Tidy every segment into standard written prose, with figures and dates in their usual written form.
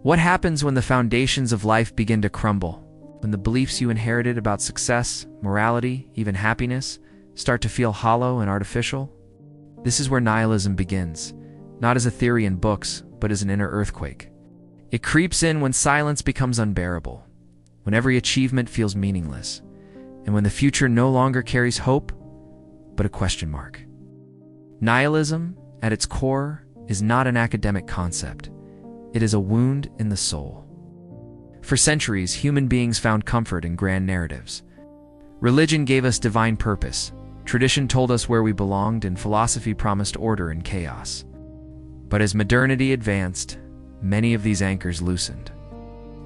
What happens when the foundations of life begin to crumble? When the beliefs you inherited about success, morality, even happiness, start to feel hollow and artificial? This is where nihilism begins, not as a theory in books, but as an inner earthquake. It creeps in when silence becomes unbearable, when every achievement feels meaningless, and when the future no longer carries hope, but a question mark. Nihilism, at its core, is not an academic concept. It is a wound in the soul. For centuries, human beings found comfort in grand narratives. Religion gave us divine purpose, tradition told us where we belonged, and philosophy promised order in chaos. But as modernity advanced, many of these anchors loosened.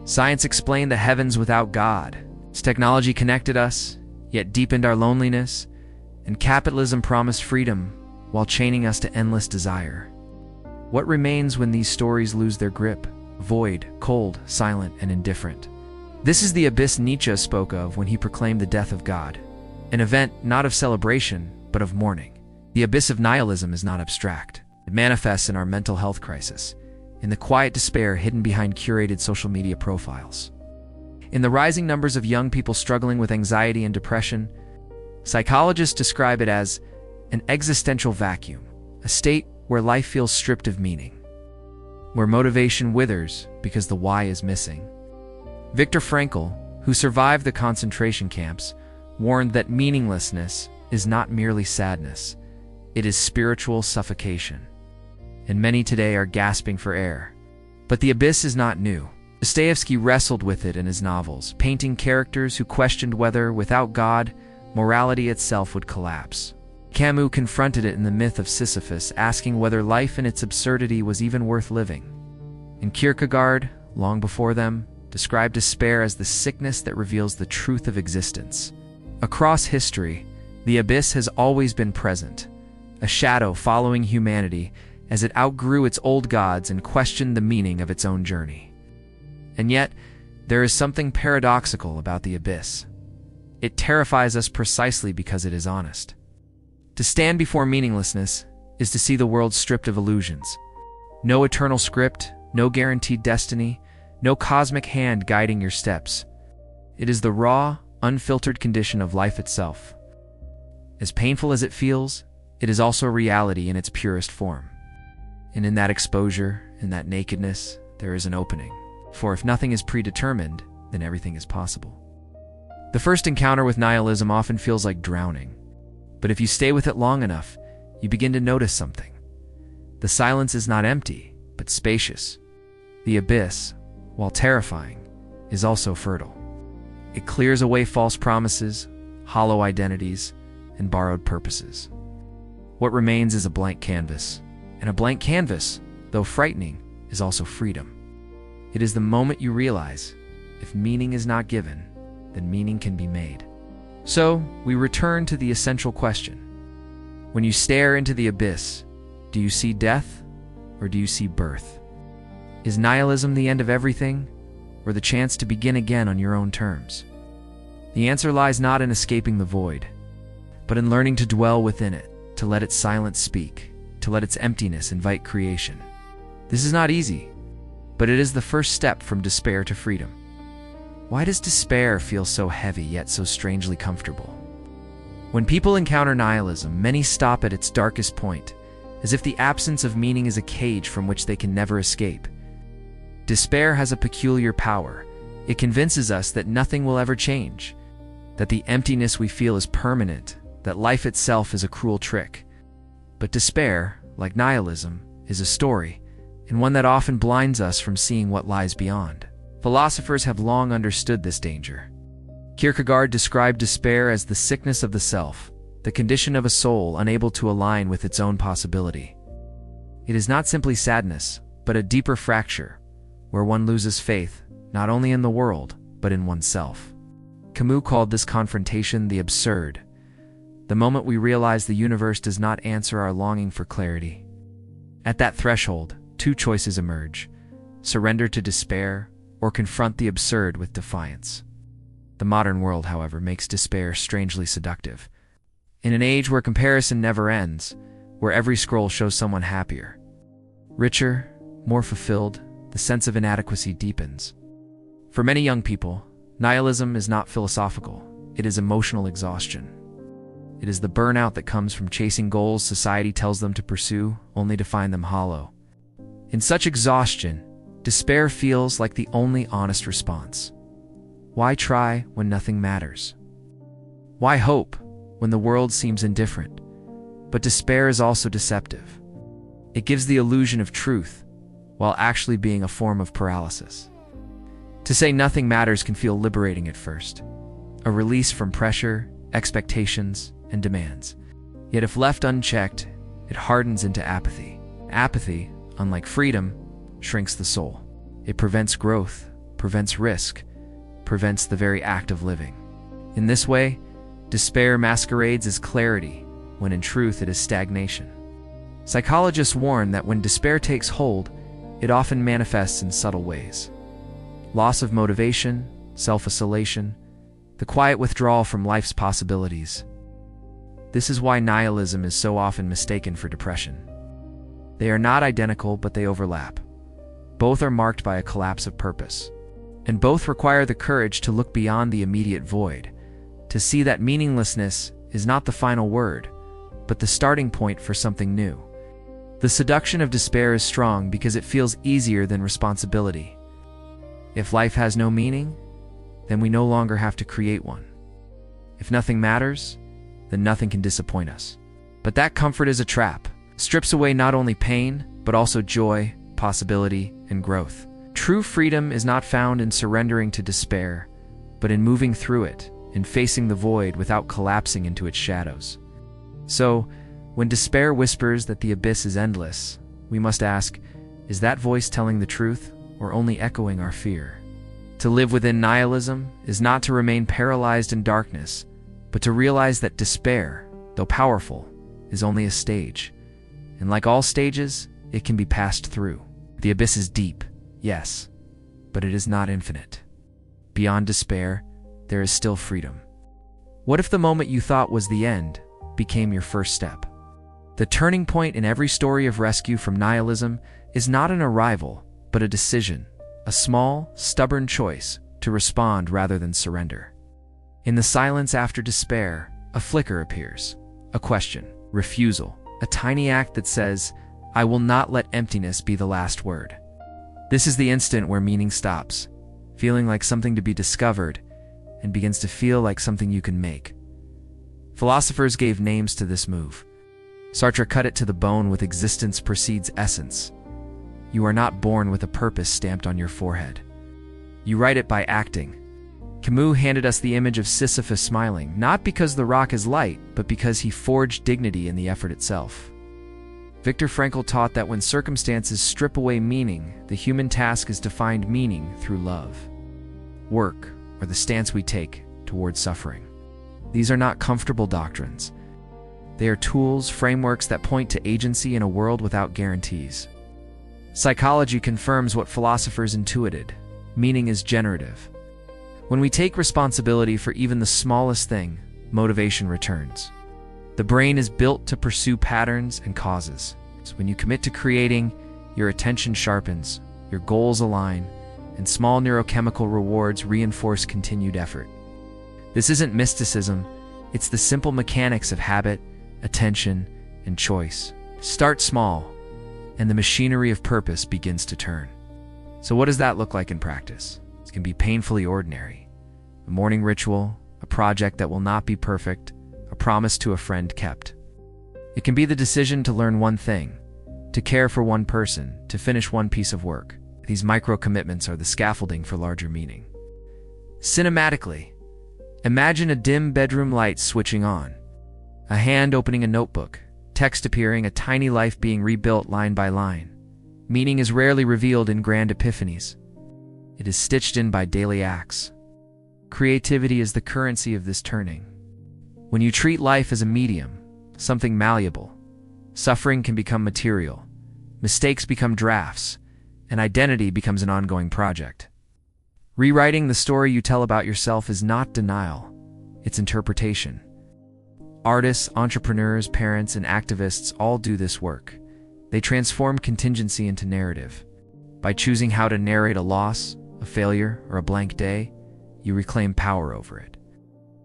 Science explained the heavens without God. As technology connected us, yet deepened our loneliness, and capitalism promised freedom while chaining us to endless desire. What remains when these stories lose their grip? Void, cold, silent, and indifferent. This is the abyss Nietzsche spoke of when he proclaimed the death of God, an event not of celebration, but of mourning. The abyss of nihilism is not abstract. It manifests in our mental health crisis, in the quiet despair hidden behind curated social media profiles, in the rising numbers of young people struggling with anxiety and depression. Psychologists describe it as an existential vacuum, a state where life feels stripped of meaning, where motivation withers because the why is missing. Viktor Frankl, who survived the concentration camps, warned that meaninglessness is not merely sadness, it is spiritual suffocation. And many today are gasping for air. But the abyss is not new. Dostoevsky wrestled with it in his novels, painting characters who questioned whether, without God, morality itself would collapse. Camus confronted it in the myth of Sisyphus, asking whether life in its absurdity was even worth living. And Kierkegaard, long before them, described despair as the sickness that reveals the truth of existence. Across history, the abyss has always been present, a shadow following humanity as it outgrew its old gods and questioned the meaning of its own journey. And yet, there is something paradoxical about the abyss. It terrifies us precisely because it is honest. To stand before meaninglessness is to see the world stripped of illusions. No eternal script, no guaranteed destiny, no cosmic hand guiding your steps. It is the raw, unfiltered condition of life itself. As painful as it feels, it is also reality in its purest form. And in that exposure, in that nakedness, there is an opening. For if nothing is predetermined, then everything is possible. The first encounter with nihilism often feels like drowning. But if you stay with it long enough, you begin to notice something. The silence is not empty, but spacious. The abyss, while terrifying, is also fertile. It clears away false promises, hollow identities, and borrowed purposes. What remains is a blank canvas. And a blank canvas, though frightening, is also freedom. It is the moment you realize, if meaning is not given, then meaning can be made. So, we return to the essential question. When you stare into the abyss, do you see death, or do you see birth? Is nihilism the end of everything, or the chance to begin again on your own terms? The answer lies not in escaping the void, but in learning to dwell within it, to let its silence speak, to let its emptiness invite creation. This is not easy, but it is the first step from despair to freedom. Why does despair feel so heavy yet so strangely comfortable? When people encounter nihilism, many stop at its darkest point, as if the absence of meaning is a cage from which they can never escape. Despair has a peculiar power. It convinces us that nothing will ever change, that the emptiness we feel is permanent, that life itself is a cruel trick. But despair, like nihilism, is a story, and one that often blinds us from seeing what lies beyond. Philosophers have long understood this danger. Kierkegaard described despair as the sickness of the self, the condition of a soul unable to align with its own possibility. It is not simply sadness, but a deeper fracture, where one loses faith, not only in the world, but in oneself. Camus called this confrontation the absurd, the moment we realize the universe does not answer our longing for clarity. At that threshold, two choices emerge: surrender to despair, or confront the absurd with defiance. The modern world, however, makes despair strangely seductive. In an age where comparison never ends, where every scroll shows someone happier, richer, more fulfilled, the sense of inadequacy deepens. For many young people, nihilism is not philosophical, it is emotional exhaustion. It is the burnout that comes from chasing goals society tells them to pursue, only to find them hollow. In such exhaustion, despair feels like the only honest response. Why try when nothing matters? Why hope when the world seems indifferent? But despair is also deceptive. It gives the illusion of truth, while actually being a form of paralysis. To say nothing matters can feel liberating at first, a release from pressure, expectations, and demands. Yet if left unchecked, it hardens into apathy. Apathy, unlike freedom, shrinks the soul. It prevents growth, prevents risk, prevents the very act of living. In this way, despair masquerades as clarity, when in truth it is stagnation. Psychologists warn that when despair takes hold, it often manifests in subtle ways. Loss of motivation, self-isolation, the quiet withdrawal from life's possibilities. This is why nihilism is so often mistaken for depression. They are not identical, but they overlap. Both are marked by a collapse of purpose, and both require the courage to look beyond the immediate void, to see that meaninglessness is not the final word, but the starting point for something new. The seduction of despair is strong because it feels easier than responsibility. If life has no meaning, then we no longer have to create one. If nothing matters, then nothing can disappoint us. But that comfort is a trap, strips away not only pain, but also joy, possibility, and growth. True freedom is not found in surrendering to despair, but in moving through it, in facing the void without collapsing into its shadows. So, when despair whispers that the abyss is endless, we must ask, is that voice telling the truth, or only echoing our fear? To live within nihilism is not to remain paralyzed in darkness, but to realize that despair, though powerful, is only a stage. And like all stages, it can be passed through. The abyss is deep, yes, but it is not infinite. Beyond despair, there is still freedom. What if the moment you thought was the end became your first step? The turning point in every story of rescue from nihilism is not an arrival, but a decision, a small, stubborn choice to respond rather than surrender. In the silence after despair, a flicker appears, a question, refusal, a tiny act that says, I will not let emptiness be the last word. This is the instant where meaning stops, feeling like something to be discovered, and begins to feel like something you can make. Philosophers gave names to this move. Sartre cut it to the bone with existence precedes essence. You are not born with a purpose stamped on your forehead. You write it by acting. Camus handed us the image of Sisyphus smiling, not because the rock is light, but because he forged dignity in the effort itself. Viktor Frankl taught that when circumstances strip away meaning, the human task is to find meaning through love, work, or the stance we take towards suffering. These are not comfortable doctrines. They are tools, frameworks that point to agency in a world without guarantees. Psychology confirms what philosophers intuited. Meaning is generative. When we take responsibility for even the smallest thing, motivation returns. The brain is built to pursue patterns and causes. So when you commit to creating, your attention sharpens, your goals align, and small neurochemical rewards reinforce continued effort. This isn't mysticism, it's the simple mechanics of habit, attention, and choice. Start small, and the machinery of purpose begins to turn. So what does that look like in practice? It can be painfully ordinary. A morning ritual, a project that will not be perfect, a promise to a friend kept. It can be the decision to learn one thing, to care for one person, to finish one piece of work. These micro-commitments are the scaffolding for larger meaning. Cinematically, imagine a dim bedroom light switching on, a hand opening a notebook, text appearing, a tiny life being rebuilt line by line. Meaning is rarely revealed in grand epiphanies. It is stitched in by daily acts. Creativity is the currency of this turning. When you treat life as a medium, something malleable, suffering can become material, mistakes become drafts, and identity becomes an ongoing project. Rewriting the story you tell about yourself is not denial, it's interpretation. Artists, entrepreneurs, parents, and activists all do this work. They transform contingency into narrative. By choosing how to narrate a loss, a failure, or a blank day, you reclaim power over it.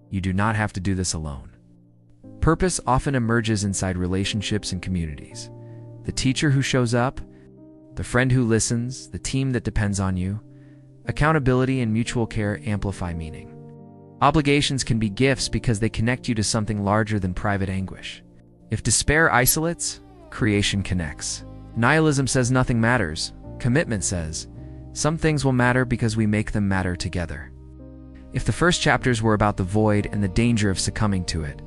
You do not have to do this alone. Purpose often emerges inside relationships and communities. The teacher who shows up, the friend who listens, the team that depends on you. Accountability and mutual care amplify meaning. Obligations can be gifts because they connect you to something larger than private anguish. If despair isolates, creation connects. Nihilism says nothing matters. Commitment says, some things will matter because we make them matter together. If the first chapters were about the void and the danger of succumbing to it,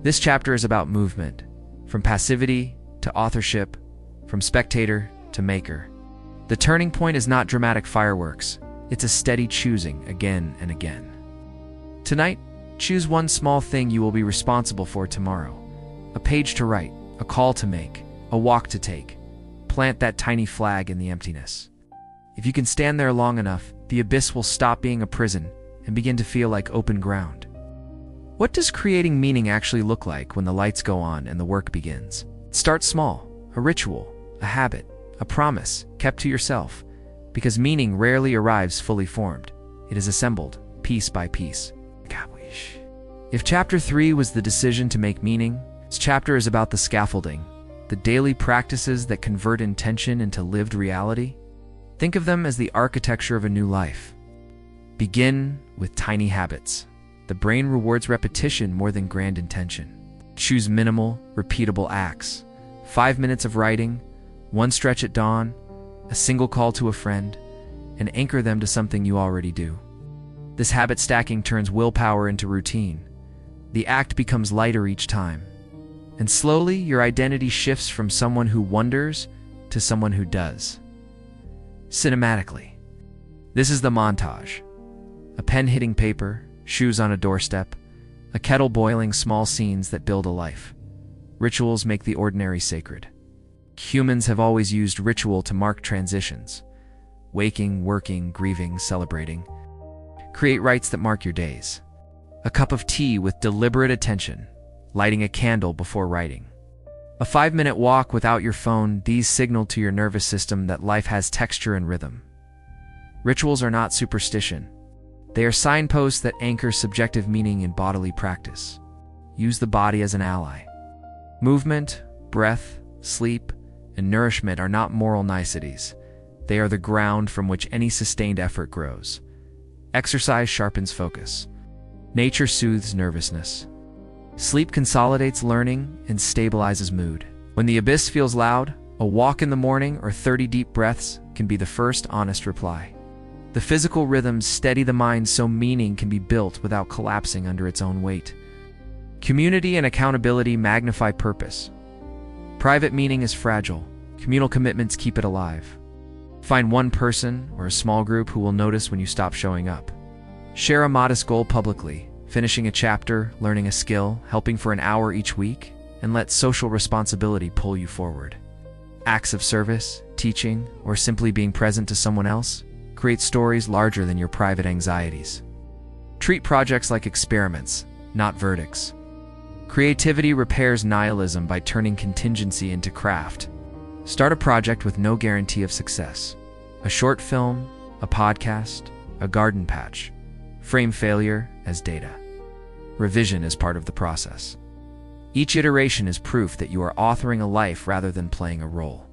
this chapter is about movement, from passivity to authorship, from spectator to maker. The turning point is not dramatic fireworks, it's a steady choosing again and again. Tonight, choose one small thing you will be responsible for tomorrow. A page to write, a call to make, a walk to take. Plant that tiny flag in the emptiness. If you can stand there long enough, the abyss will stop being a prison and begin to feel like open ground. What does creating meaning actually look like when the lights go on and the work begins? Start small, a ritual, a habit, a promise kept to yourself, because meaning rarely arrives fully formed. It is assembled, piece by piece. If chapter 3 was the decision to make meaning, this chapter is about the scaffolding, the daily practices that convert intention into lived reality. Think of them as the architecture of a new life. Begin with tiny habits. The brain rewards repetition more than grand intention. Choose minimal, repeatable acts. 5 minutes of writing, one stretch at dawn, a single call to a friend, and anchor them to something you already do. This habit stacking turns willpower into routine. The act becomes lighter each time. And slowly, your identity shifts from someone who wonders to someone who does. Cinematically. This is the montage. A pen hitting paper, shoes on a doorstep, a kettle boiling, small scenes that build a life. Rituals make the ordinary sacred. Humans have always used ritual to mark transitions. Waking, working, grieving, celebrating. Create rites that mark your days. A cup of tea with deliberate attention. Lighting a candle before writing. A 5-minute walk without your phone, these signal to your nervous system that life has texture and rhythm. Rituals are not superstition. They are signposts that anchor subjective meaning in bodily practice. Use the body as an ally. Movement, breath, sleep, and nourishment are not moral niceties. They are the ground from which any sustained effort grows. Exercise sharpens focus. Nature soothes nervousness. Sleep consolidates learning and stabilizes mood. When the abyss feels loud, a walk in the morning or 30 deep breaths can be the first honest reply. The physical rhythms steady the mind so meaning can be built without collapsing under its own weight. Community and accountability magnify purpose. Private meaning is fragile. Communal commitments keep it alive. Find one person or a small group who will notice when you stop showing up. Share a modest goal publicly, finishing a chapter, learning a skill, helping for an hour each week, and let social responsibility pull you forward. Acts of service, teaching, or simply being present to someone else create stories larger than your private anxieties. Treat projects like experiments, not verdicts. Creativity repairs nihilism by turning contingency into craft. Start a project with no guarantee of success. A short film, a podcast, a garden patch. Frame failure as data. Revision is part of the process. Each iteration is proof that you are authoring a life rather than playing a role.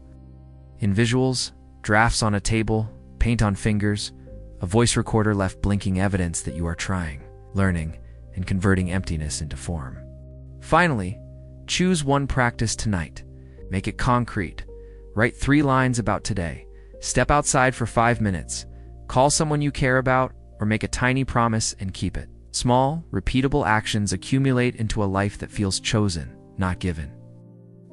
In visuals, drafts on a table, paint on fingers, a voice recorder left blinking evidence that you are trying, learning, and converting emptiness into form. Finally, choose one practice tonight. Make it concrete. Write 3 lines about today. Step outside for 5 minutes. Call someone you care about, or make a tiny promise and keep it. Small, repeatable actions accumulate into a life that feels chosen, not given.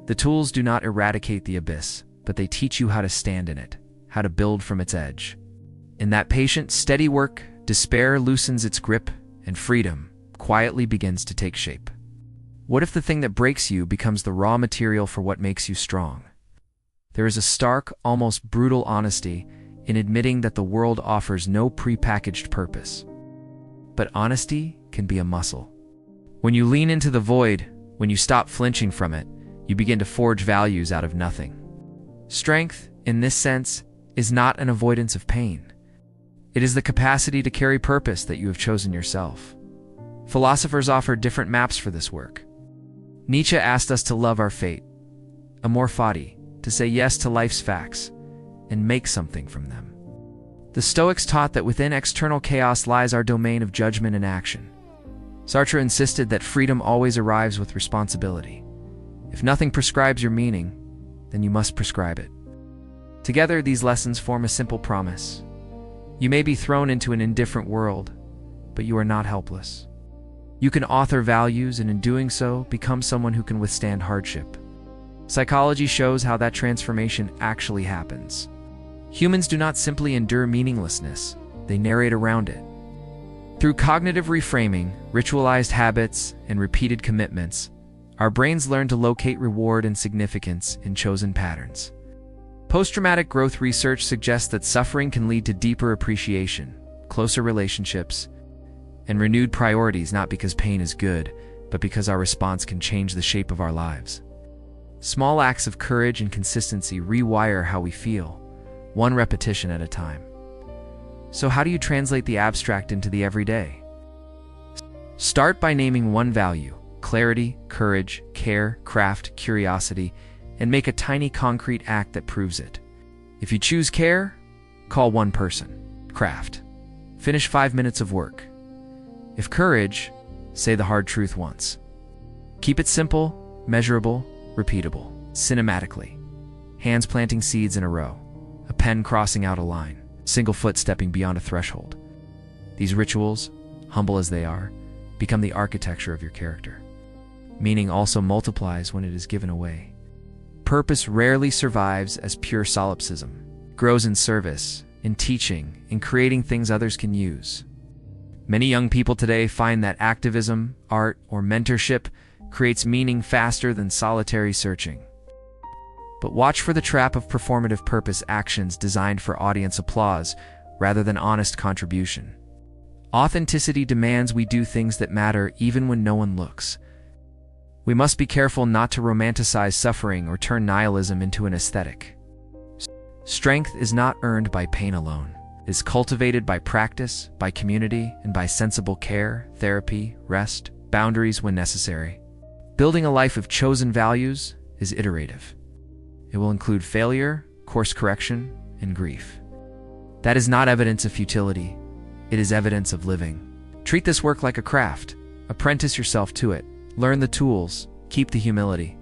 The tools do not eradicate the abyss, but they teach you how to stand in it, how to build from its edge. In that patient, steady work, despair loosens its grip, and freedom quietly begins to take shape. What if the thing that breaks you becomes the raw material for what makes you strong? There is a stark, almost brutal honesty in admitting that the world offers no prepackaged purpose. But honesty can be a muscle. When you lean into the void, when you stop flinching from it, you begin to forge values out of nothing. Strength, in this sense, is not an avoidance of pain. It is the capacity to carry purpose that you have chosen yourself. Philosophers offer different maps for this work. Nietzsche asked us to love our fate, amor fati, to say yes to life's facts, and make something from them. The Stoics taught that within external chaos lies our domain of judgment and action. Sartre insisted that freedom always arrives with responsibility. If nothing prescribes your meaning, then you must prescribe it. Together, these lessons form a simple promise. You may be thrown into an indifferent world, but you are not helpless. You can author values, and in doing so, become someone who can withstand hardship. Psychology shows how that transformation actually happens. Humans do not simply endure meaninglessness, they narrate around it. Through cognitive reframing, ritualized habits, and repeated commitments, our brains learn to locate reward and significance in chosen patterns. Post-traumatic growth research suggests that suffering can lead to deeper appreciation, closer relationships, and renewed priorities, not because pain is good, but because our response can change the shape of our lives. Small acts of courage and consistency rewire how we feel, one repetition at a time. So how do you translate the abstract into the everyday? Start by naming one value: clarity, courage, care, craft, curiosity, and make a tiny concrete act that proves it. If you choose care, call one person. Craft: finish 5 minutes of work. If courage, say the hard truth once. Keep it simple, measurable, repeatable. Cinematically: hands planting seeds in a row, a pen crossing out a line, single foot stepping beyond a threshold. These rituals, humble as they are, become the architecture of your character. Meaning also multiplies when it is given away. Purpose rarely survives as pure solipsism. It grows in service, in teaching, in creating things others can use. Many young people today find that activism, art, or mentorship creates meaning faster than solitary searching. But watch for the trap of performative purpose actions designed for audience applause rather than honest contribution. Authenticity demands we do things that matter even when no one looks. We must be careful not to romanticize suffering or turn nihilism into an aesthetic. Strength is not earned by pain alone. It is cultivated by practice, by community, and by sensible care, therapy, rest, boundaries when necessary. Building a life of chosen values is iterative. It will include failure, course correction, and grief. That is not evidence of futility. It is evidence of living. Treat this work like a craft. Apprentice yourself to it. Learn the tools. Keep the humility.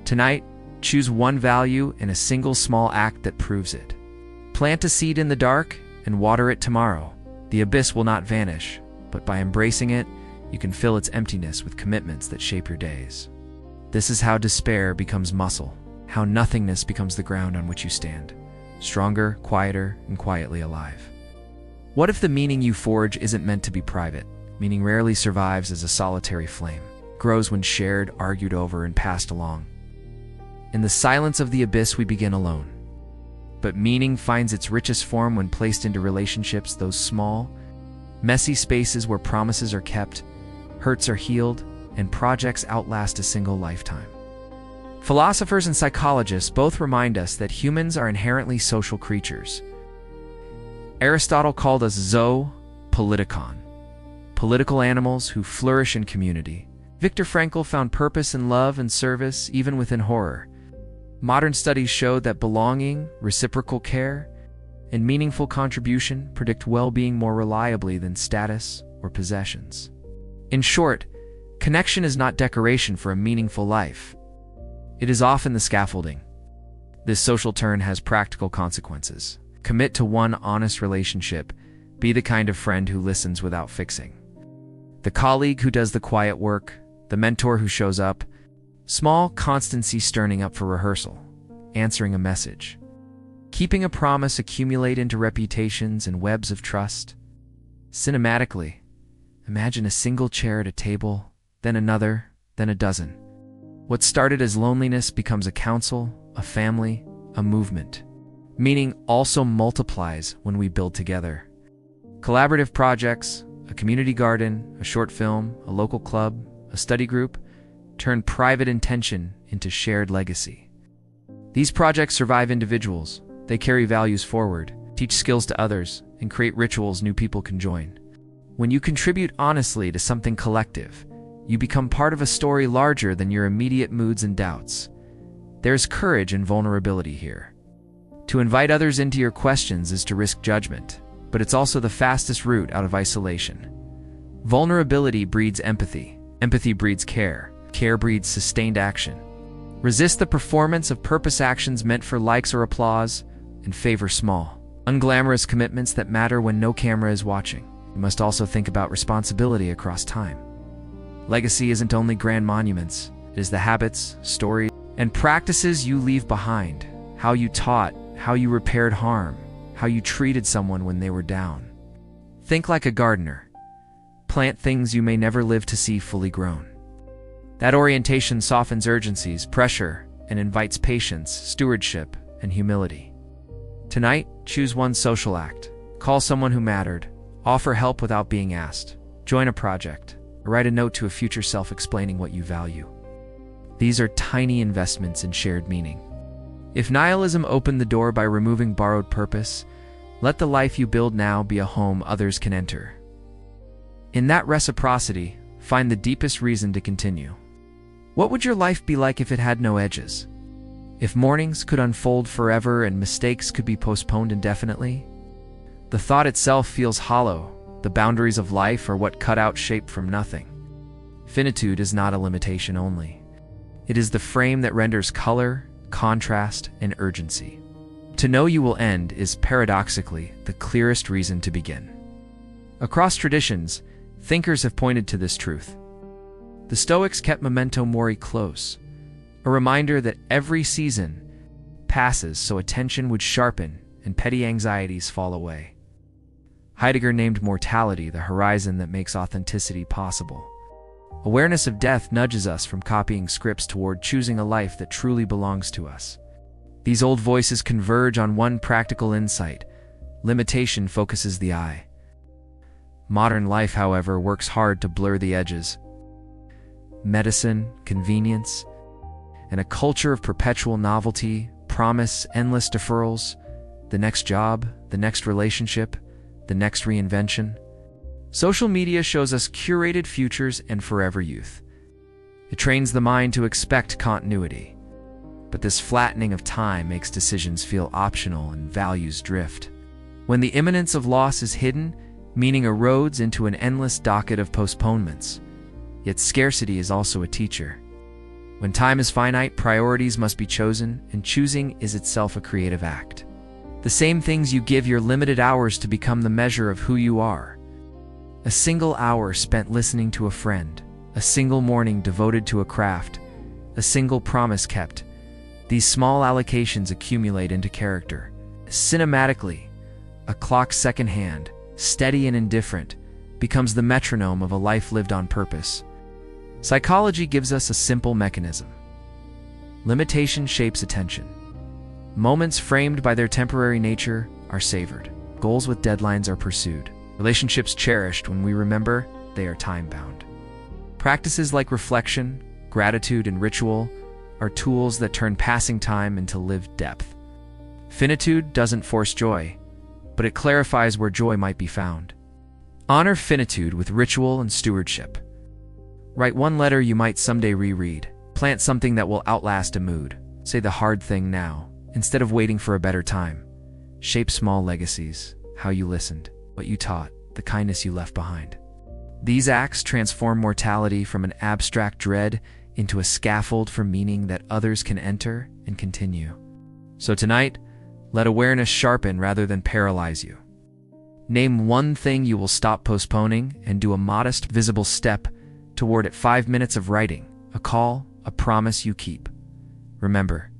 Tonight, choose one value and a single small act that proves it. Plant a seed in the dark and water it tomorrow. The abyss will not vanish, but by embracing it, you can fill its emptiness with commitments that shape your days. This is how despair becomes muscle, how nothingness becomes the ground on which you stand, stronger, quieter, and quietly alive. What if the meaning you forge isn't meant to be private? Meaning rarely survives as a solitary flame. It grows when shared, argued over, and passed along. In the silence of the abyss, we begin alone. But meaning finds its richest form when placed into relationships, those small, messy spaces where promises are kept, hurts are healed, and projects outlast a single lifetime. Philosophers and psychologists both remind us that humans are inherently social creatures. Aristotle called us zoopolitikon, political animals who flourish in community. Viktor Frankl found purpose in love and service even within horror. Modern studies show that belonging, reciprocal care, and meaningful contribution predict well-being more reliably than status or possessions. In short, connection is not decoration for a meaningful life. It is often the scaffolding. This social turn has practical consequences. Commit to one honest relationship. Be the kind of friend who listens without fixing. The colleague who does the quiet work, the mentor who shows up. Small constancy turning up for rehearsal, answering a message. Keeping a promise accumulate into reputations and webs of trust. Cinematically, imagine a single chair at a table, then another, then a dozen. What started as loneliness becomes a council, a family, a movement. Meaning also multiplies when we build together. Collaborative projects, a community garden, a short film, a local club, a study group, turn private intention into shared legacy. These projects survive individuals. They carry values forward, teach skills to others, and create rituals new people can join. When you contribute honestly to something collective, you become part of a story larger than your immediate moods and doubts. There's courage and vulnerability here. To invite others into your questions is to risk judgment, but it's also the fastest route out of isolation. Vulnerability breeds empathy. Empathy breeds care. Care breeds sustained action. Resist the performance of purpose actions meant for likes or applause, and favor small, unglamorous commitments that matter when no camera is watching. You must also think about responsibility across time. Legacy isn't only grand monuments. It is the habits, stories, and practices you leave behind. How you taught, how you repaired harm, how you treated someone when they were down. Think like a gardener. Plant things you may never live to see fully grown. That orientation softens urgencies, pressure, and invites patience, stewardship, and humility. Tonight, choose one social act. Call someone who mattered. Offer help without being asked. Join a project. Or write a note to a future self explaining what you value. These are tiny investments in shared meaning. If nihilism opened the door by removing borrowed purpose, let the life you build now be a home others can enter. In that reciprocity, find the deepest reason to continue. What would your life be like if it had no edges? If mornings could unfold forever and mistakes could be postponed indefinitely? The thought itself feels hollow. The boundaries of life are what cut out shape from nothing. Finitude is not a limitation only. It is the frame that renders color, contrast, and urgency. To know you will end is, paradoxically, the clearest reason to begin. Across traditions, thinkers have pointed to this truth. The Stoics kept memento mori close, a reminder that every season passes so attention would sharpen and petty anxieties fall away. Heidegger named mortality the horizon that makes authenticity possible. Awareness of death nudges us from copying scripts toward choosing a life that truly belongs to us. These old voices converge on one practical insight: limitation focuses the eye. Modern life, however, works hard to blur the edges. Medicine, convenience, and a culture of perpetual novelty promise endless deferrals, the next job, the next relationship, the next reinvention. Social media shows us curated futures and forever youth. It trains the mind to expect continuity. But this flattening of time makes decisions feel optional and values drift. When the imminence of loss is hidden, meaning erodes into an endless docket of postponements. Yet scarcity is also a teacher. When time is finite, priorities must be chosen, and choosing is itself a creative act. The same things you give your limited hours to become the measure of who you are. A single hour spent listening to a friend, a single morning devoted to a craft, a single promise kept. These small allocations accumulate into character. Cinematically, a clock's second hand, steady and indifferent, becomes the metronome of a life lived on purpose. Psychology gives us a simple mechanism. Limitation shapes attention. Moments framed by their temporary nature are savored. Goals with deadlines are pursued. Relationships cherished. When we remember, they are time-bound. Practices like reflection, gratitude, and ritual are tools that turn passing time into lived depth. Finitude doesn't force joy, but it clarifies where joy might be found. Honor finitude with ritual and stewardship. Write one letter you might someday reread. Plant something that will outlast a mood. Say the hard thing now, instead of waiting for a better time. Shape small legacies, how you listened, what you taught, the kindness you left behind. These acts transform mortality from an abstract dread into a scaffold for meaning that others can enter and continue. So tonight, let awareness sharpen rather than paralyze you. Name one thing you will stop postponing and do a modest, visible step toward it. 5 minutes of writing, a call, a promise you keep. Remember,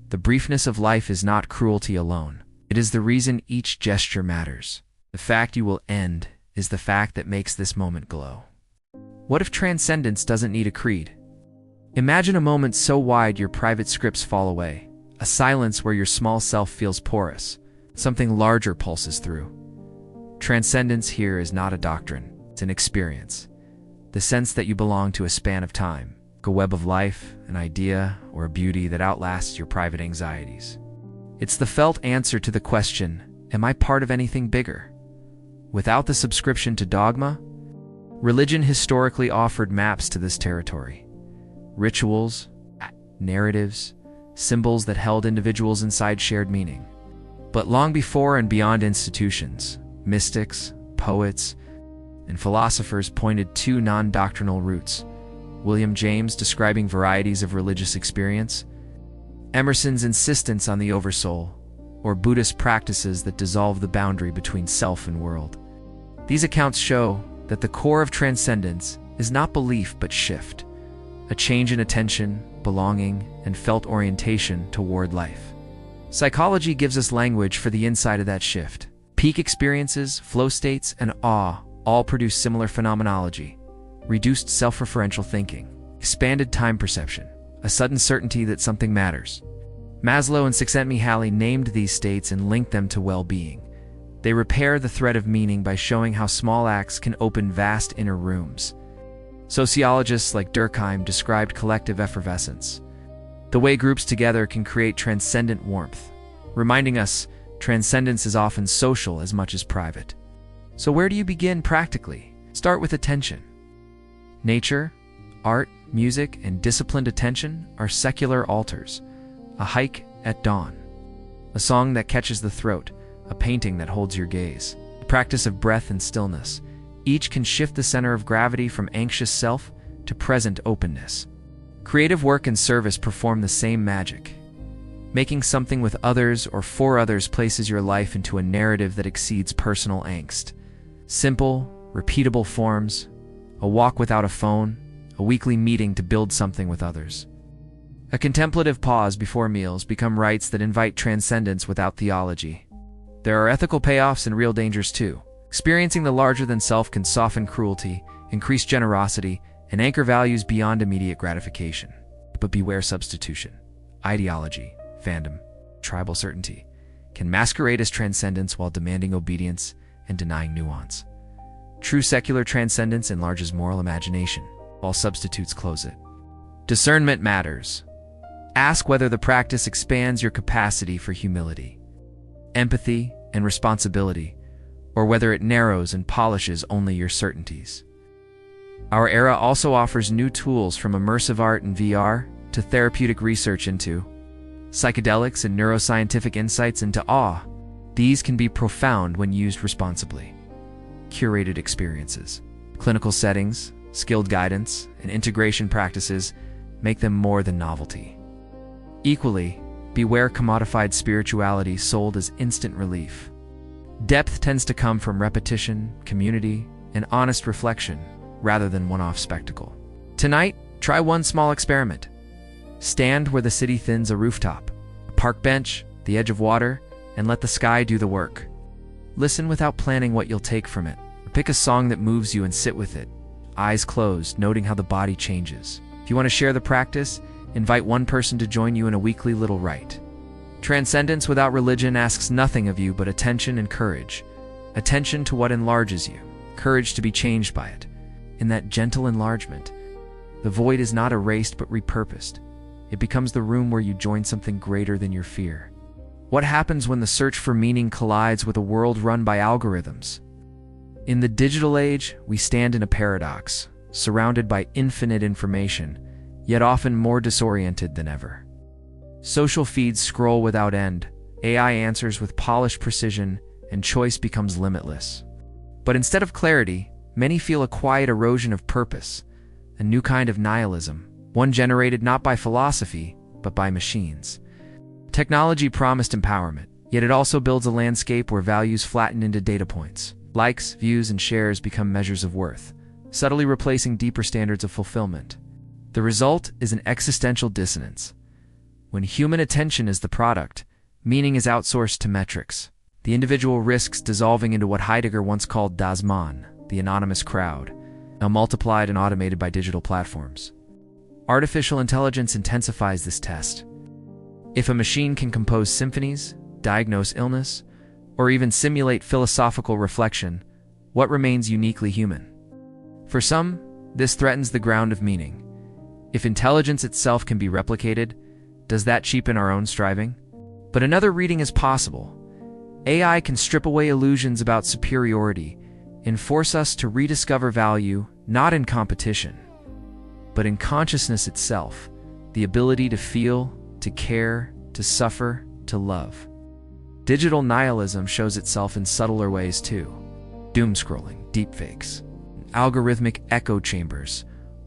the briefness of life is not cruelty alone. It is the reason each gesture matters. The fact you will end is the fact that makes this moment glow. What if transcendence doesn't need a creed? Imagine a moment so wide your private scripts fall away, a silence where your small self feels porous, something larger pulses through. Transcendence here is not a doctrine, it's an experience. The sense that you belong to a span of time, a web of life, an idea, or a beauty that outlasts your private anxieties. It's the felt answer to the question, am I part of anything bigger? Without the subscription to dogma, religion historically offered maps to this territory. Rituals, narratives, symbols that held individuals inside shared meaning. But long before and beyond institutions, mystics, poets, and philosophers pointed two non-doctrinal routes. William James describing varieties of religious experience, Emerson's insistence on the oversoul, or Buddhist practices that dissolve the boundary between self and world. These accounts show that the core of transcendence is not belief but shift, a change in attention, belonging, and felt orientation toward life. Psychology gives us language for the inside of that shift. Peak experiences, flow states, and awe all produce similar phenomenology. Reduced self-referential thinking, expanded time perception, a sudden certainty that something matters. Maslow and Csikszentmihalyi named these states and linked them to well-being. They repair the thread of meaning by showing how small acts can open vast inner rooms. Sociologists like Durkheim described collective effervescence, the way groups together can create transcendent warmth, reminding us transcendence is often social as much as private. So where do you begin practically? Start with attention. Nature, art, music, and disciplined attention are secular altars. A hike at dawn, a song that catches the throat, a painting that holds your gaze. The practice of breath and stillness. Each can shift the center of gravity from anxious self to present openness. Creative work and service perform the same magic. Making something with others or for others places your life into a narrative that exceeds personal angst. Simple, repeatable forms, a walk without a phone, a weekly meeting to build something with others. A contemplative pause before meals become rites that invite transcendence without theology. There are ethical payoffs and real dangers too. Experiencing the larger-than-self can soften cruelty, increase generosity, and anchor values beyond immediate gratification. But beware substitution. Ideology, fandom, tribal certainty can masquerade as transcendence while demanding obedience and denying nuance. True secular transcendence enlarges moral imagination, while substitutes close it. Discernment matters. Ask whether the practice expands your capacity for humility, empathy, and responsibility, or whether it narrows and polishes only your certainties. Our era also offers new tools from immersive art and VR to therapeutic research into psychedelics and neuroscientific insights into awe. These can be profound when used responsibly. Curated experiences, clinical settings, skilled guidance, and integration practices make them more than novelty. Equally, beware commodified spirituality sold as instant relief. Depth tends to come from repetition, community, and honest reflection, rather than one-off spectacle. Tonight, try one small experiment. Stand where the city thins a rooftop, a park bench, the edge of water, and let the sky do the work. Listen without planning what you'll take from it. Pick a song that moves you and sit with it, eyes closed, noting how the body changes. If you want to share the practice, invite one person to join you in a weekly little rite. Transcendence without religion asks nothing of you but attention and courage. Attention to what enlarges you, courage to be changed by it. In that gentle enlargement, the void is not erased but repurposed. It becomes the room where you join something greater than your fear. What happens when the search for meaning collides with a world run by algorithms? In the digital age, we stand in a paradox, surrounded by infinite information, yet often more disoriented than ever. Social feeds scroll without end, AI answers with polished precision, and choice becomes limitless. But instead of clarity, many feel a quiet erosion of purpose, a new kind of nihilism, one generated not by philosophy, but by machines. Technology promised empowerment, yet it also builds a landscape where values flatten into data points. Likes, views, and shares become measures of worth, subtly replacing deeper standards of fulfillment. The result is an existential dissonance. When human attention is the product, meaning is outsourced to metrics. The individual risks dissolving into what Heidegger once called das Man, the anonymous crowd, now multiplied and automated by digital platforms. Artificial intelligence intensifies this test. If a machine can compose symphonies, diagnose illness, or even simulate philosophical reflection, what remains uniquely human? For some, this threatens the ground of meaning. If intelligence itself can be replicated, does that cheapen our own striving? But another reading is possible. AI can strip away illusions about superiority and force us to rediscover value not in competition, but in consciousness itself, the ability to feel, to care, to suffer, to love. Digital nihilism shows itself in subtler ways too. Doom-scrolling, deepfakes, algorithmic echo chambers,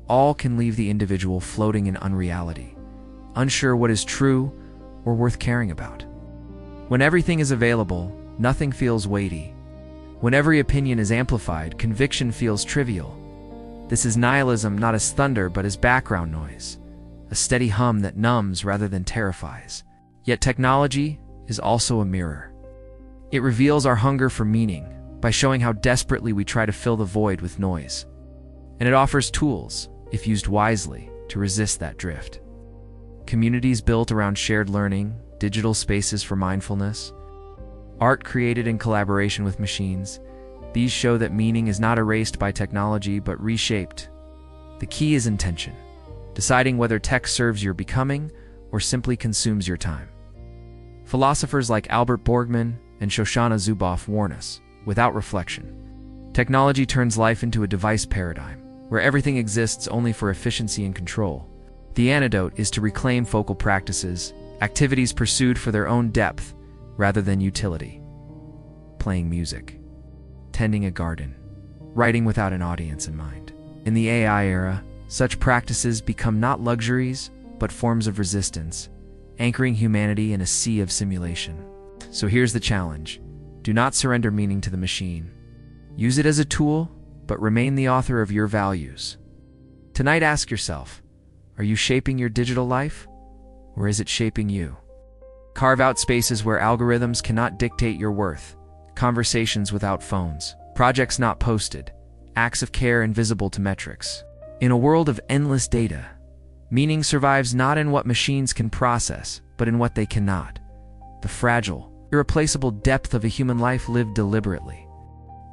all can leave the individual floating in unreality, unsure what is true or worth caring about. When everything is available, nothing feels weighty. When every opinion is amplified, conviction feels trivial. This is nihilism not as thunder but as background noise, a steady hum that numbs rather than terrifies. Yet technology is also a mirror. It reveals our hunger for meaning by showing how desperately we try to fill the void with noise. And it offers tools, if used wisely, to resist that drift. Communities built around shared learning, digital spaces for mindfulness, art created in collaboration with machines, these show that meaning is not erased by technology but reshaped. The key is intention, deciding whether tech serves your becoming or simply consumes your time. Philosophers like Albert Borgman and Shoshana Zuboff warn us, without reflection, technology turns life into a device paradigm, where everything exists only for efficiency and control. The antidote is to reclaim focal practices, activities pursued for their own depth rather than utility. Playing music, tending a garden, writing without an audience in mind. In the AI era, such practices become not luxuries, but forms of resistance, anchoring humanity in a sea of simulation. So here's the challenge. Do not surrender meaning to the machine. Use it as a tool, but remain the author of your values. Tonight, ask yourself, are you shaping your digital life, or is it shaping you? Carve out spaces where algorithms cannot dictate your worth, conversations without phones, projects not posted, acts of care invisible to metrics. In a world of endless data, meaning survives not in what machines can process, but in what they cannot. The fragile, irreplaceable depth of a human life lived deliberately.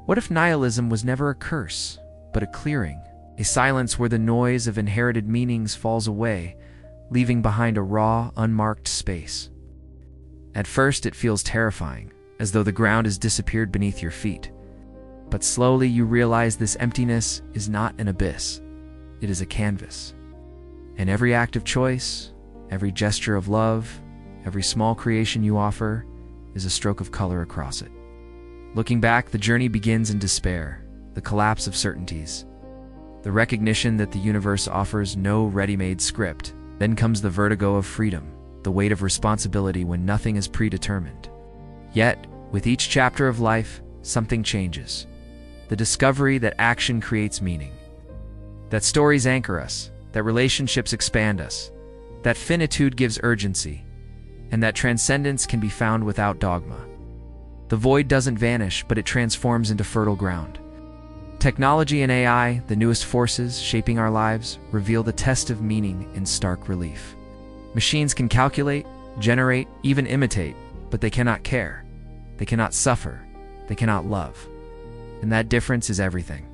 What if nihilism was never a curse, but a clearing, a silence where the noise of inherited meanings falls away, leaving behind a raw, unmarked space? At first, it feels terrifying, as though the ground has disappeared beneath your feet. But slowly you realize this emptiness is not an abyss. It is a canvas. And every act of choice, every gesture of love, every small creation you offer is a stroke of color across it. Looking back, the journey begins in despair, the collapse of certainties, the recognition that the universe offers no ready-made script. Then comes the vertigo of freedom, the weight of responsibility when nothing is predetermined. Yet, with each chapter of life, something changes. The discovery that action creates meaning, that stories anchor us, that relationships expand us, that finitude gives urgency, and that transcendence can be found without dogma. The void doesn't vanish, but it transforms into fertile ground. Technology and AI, the newest forces shaping our lives, reveal the test of meaning in stark relief. Machines can calculate, generate, even imitate, but they cannot care. They cannot suffer. They cannot love. And that difference is everything.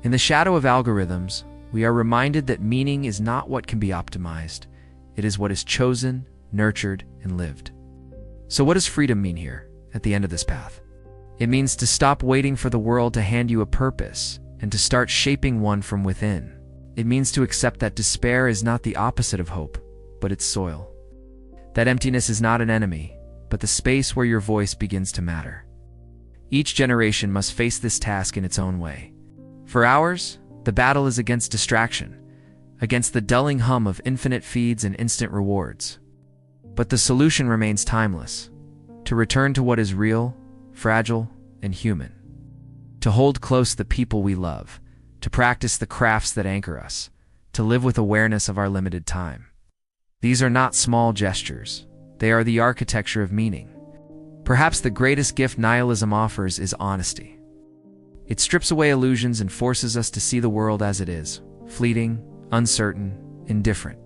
In the shadow of algorithms, we are reminded that meaning is not what can be optimized. It is what is chosen, nurtured, and lived. So what does freedom mean here, at the end of this path? It means to stop waiting for the world to hand you a purpose and to start shaping one from within. It means to accept that despair is not the opposite of hope, but its soil. That emptiness is not an enemy, but the space where your voice begins to matter. Each generation must face this task in its own way. For ours, the battle is against distraction, against the dulling hum of infinite feeds and instant rewards. But the solution remains timeless: to return to what is real, fragile, and human. To hold close the people we love, to practice the crafts that anchor us, to live with awareness of our limited time. These are not small gestures. They are the architecture of meaning. Perhaps the greatest gift nihilism offers is honesty. It strips away illusions and forces us to see the world as it is, fleeting, uncertain, indifferent.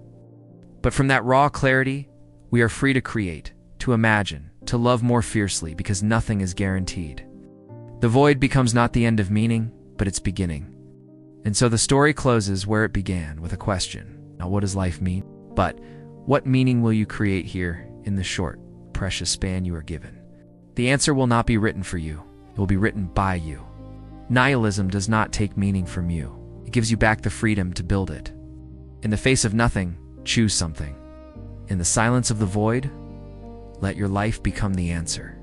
But from that raw clarity, we are free to create, to imagine, to love more fiercely, because nothing is guaranteed. The void becomes not the end of meaning, but its beginning. And so the story closes where it began, with a question. Now, what does life mean? But what meaning will you create here in the short, present? precious span you are given. The answer will not be written for you. It will be written by you. Nihilism does not take meaning from you. It gives you back the freedom to build it. In the face of nothing, choose something. In the silence of the void, let your life become the answer.